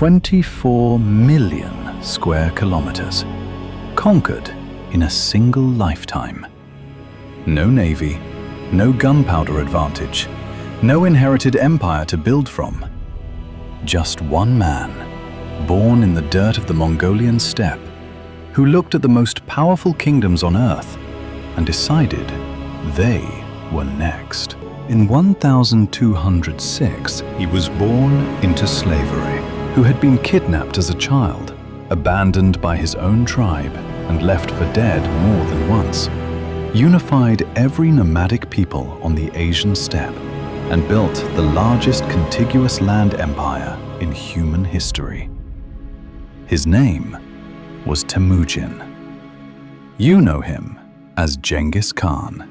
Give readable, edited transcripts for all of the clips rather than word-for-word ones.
24 million square kilometers, conquered in a single lifetime. No navy, no gunpowder advantage, no inherited empire to build from. Just one man, born in the dirt of the Mongolian steppe, who looked at the most powerful kingdoms on earth and decided they were next. In 1206, he was born into slavery, who had been kidnapped as a child, abandoned by his own tribe, and left for dead more than once, unified every nomadic people on the Asian steppe, and built the largest contiguous land empire in human history. His name was Temüjin. You know him as Genghis Khan.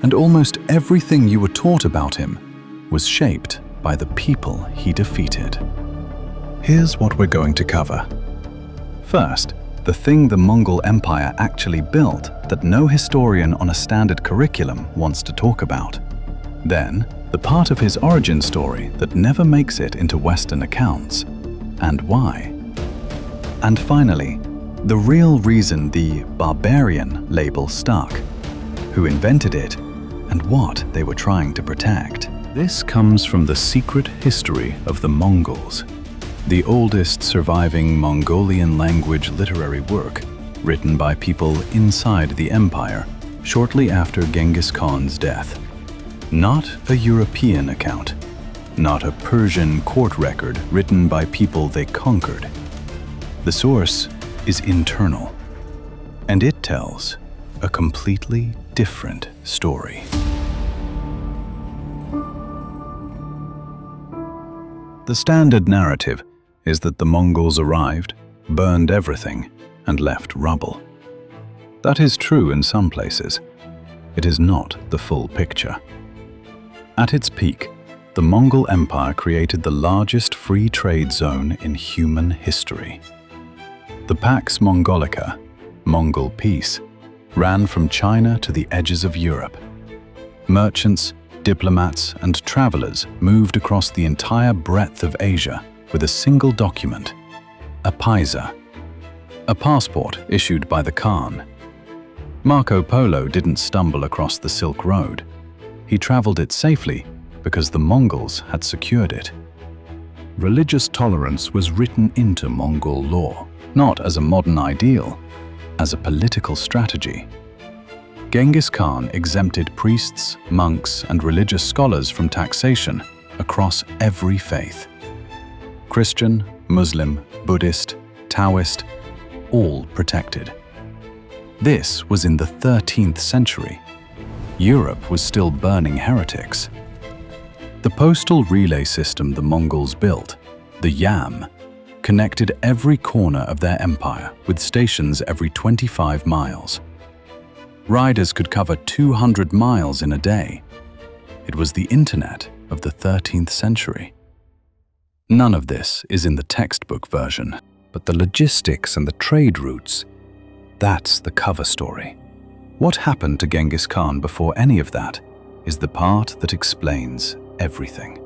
And almost everything you were taught about him was shaped by the people he defeated. Here's what we're going to cover. First, the thing the Mongol Empire actually built that no historian on a standard curriculum wants to talk about. Then, the part of his origin story that never makes it into Western accounts, and why. And finally, the real reason the barbarian label stuck, who invented it, and what they were trying to protect. This comes from the secret history of the Mongols, the oldest surviving Mongolian language literary work written by people inside the empire shortly after Genghis Khan's death. Not a European account, not a Persian court record written by people they conquered. The source is internal, and it tells a completely different story. The standard narrative is that the Mongols arrived, burned everything, and left rubble. That is true in some places. It is not the full picture. At its peak, the Mongol Empire created the largest free trade zone in human history. The Pax Mongolica, Mongol peace, ran from China to the edges of Europe. Merchants, diplomats, and travelers moved across the entire breadth of Asia with a single document, a paisa, a passport issued by the Khan. Marco Polo didn't stumble across the Silk Road. He traveled it safely because the Mongols had secured it. Religious tolerance was written into Mongol law, not as a modern ideal, as a political strategy. Genghis Khan exempted priests, monks, and religious scholars from taxation across every faith. Christian, Muslim, Buddhist, Taoist, all protected. This was in the 13th century. Europe was still burning heretics. The postal relay system the Mongols built, the Yam, connected every corner of their empire with stations every 25 miles. Riders could cover 200 miles in a day. It was the internet of the 13th century. None of this is in the textbook version, but the logistics and the trade routes, that's the cover story. What happened to Genghis Khan before any of that is the part that explains everything.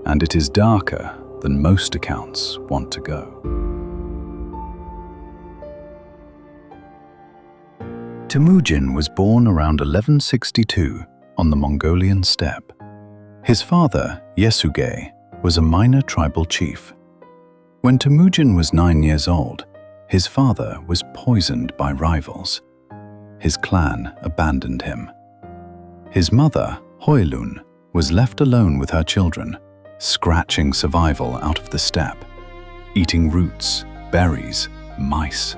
And it is darker than most accounts want to go. Temüjin was born around 1162 on the Mongolian steppe. His father, Yesugei, was a minor tribal chief. When Temüjin was 9 years old, his father was poisoned by rivals. His clan abandoned him. His mother, Hoylun, was left alone with her children, scratching survival out of the steppe, eating roots, berries, mice.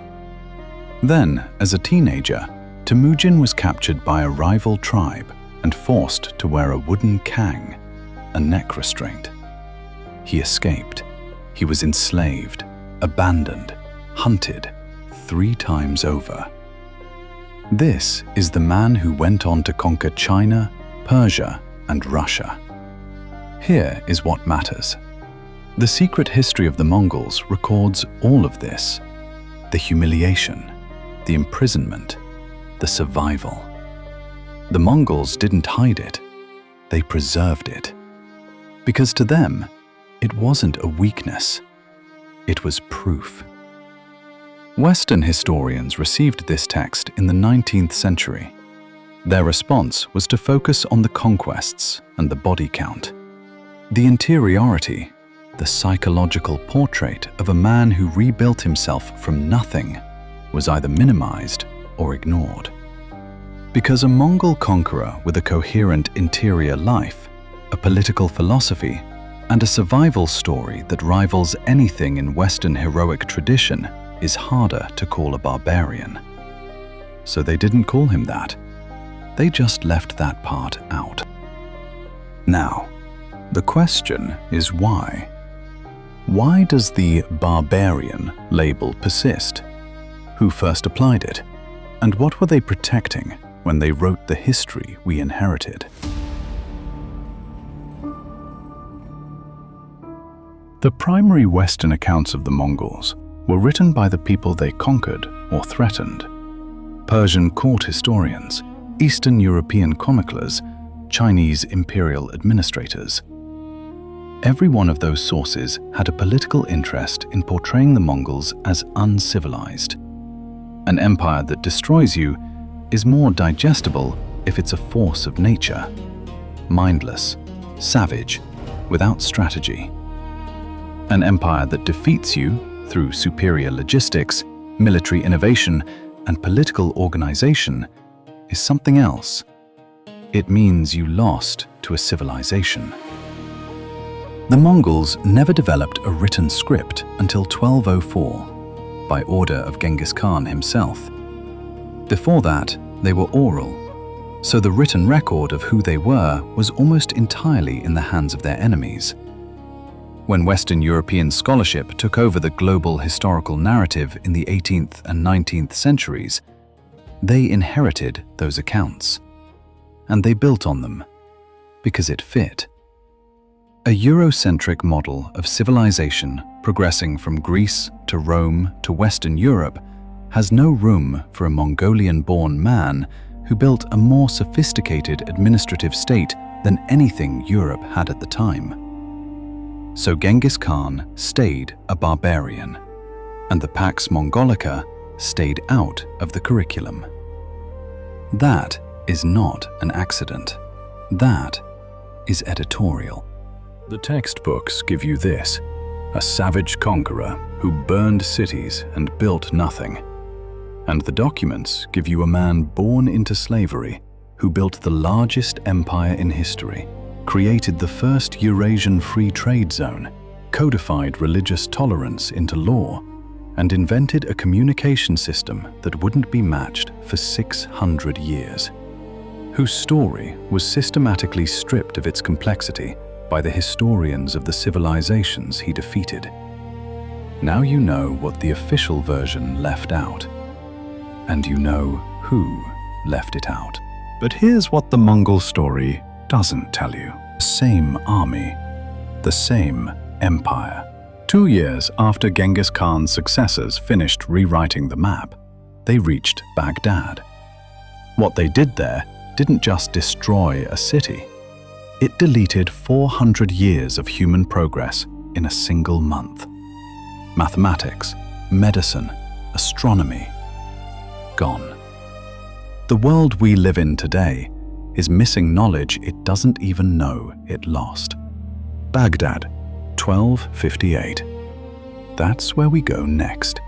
Then, as a teenager, Temüjin was captured by a rival tribe and forced to wear a wooden kang, a neck restraint. He escaped. He was enslaved, abandoned, hunted 3 times over. This is the man who went on to conquer China, Persia, and Russia. Here is what matters. The secret history of the Mongols records all of this: the humiliation, the imprisonment, the survival. The Mongols didn't hide it, they preserved it. Because to them, it wasn't a weakness, It was proof. Western historians received this text in the 19th century. Their response was to focus on the conquests and the body count. The interiority, the psychological portrait of a man who rebuilt himself from nothing, was either minimized or ignored. Because a Mongol conqueror with a coherent interior life, a political philosophy, and a survival story that rivals anything in Western heroic tradition is harder to call a barbarian. So they didn't call him that. They just left that part out. Now, the question is why? Why does the barbarian label persist? Who first applied it? And what were they protecting when they wrote the history we inherited? The primary Western accounts of the Mongols were written by the people they conquered or threatened. Persian court historians, Eastern European chroniclers, Chinese imperial administrators. Every one of those sources had a political interest in portraying the Mongols as uncivilized. An empire that destroys you is more digestible if it's a force of nature, mindless, savage, without strategy. An empire that defeats you through superior logistics, military innovation, and political organization is something else. It means you lost to a civilization. The Mongols never developed a written script until 1204, by order of Genghis Khan himself. Before that, they were oral, so the written record of who they were was almost entirely in the hands of their enemies. When Western European scholarship took over the global historical narrative in the 18th and 19th centuries, they inherited those accounts. And they built on them, because it fit. A Eurocentric model of civilization progressing from Greece to Rome to Western Europe has no room for a Mongolian-born man who built a more sophisticated administrative state than anything Europe had at the time. So Genghis Khan stayed a barbarian, and the Pax Mongolica stayed out of the curriculum. That is not an accident. That is editorial. The textbooks give you this: a savage conqueror who burned cities and built nothing. And the documents give you a man born into slavery who built the largest empire in history, created the first Eurasian free trade zone, codified religious tolerance into law, and invented a communication system that wouldn't be matched for 600 years, whose story was systematically stripped of its complexity by the historians of the civilizations he defeated. Now you know what the official version left out, and you know who left it out. But here's what the Mongol story doesn't tell you. The same army, the same empire. 2 years after Genghis Khan's successors finished rewriting the map, they reached Baghdad. What they did there didn't just destroy a city. It deleted 400 years of human progress in a single month. Mathematics, medicine, astronomy, gone. The world we live in today is missing knowledge it doesn't even know it lost. Baghdad, 1258. That's where we go next.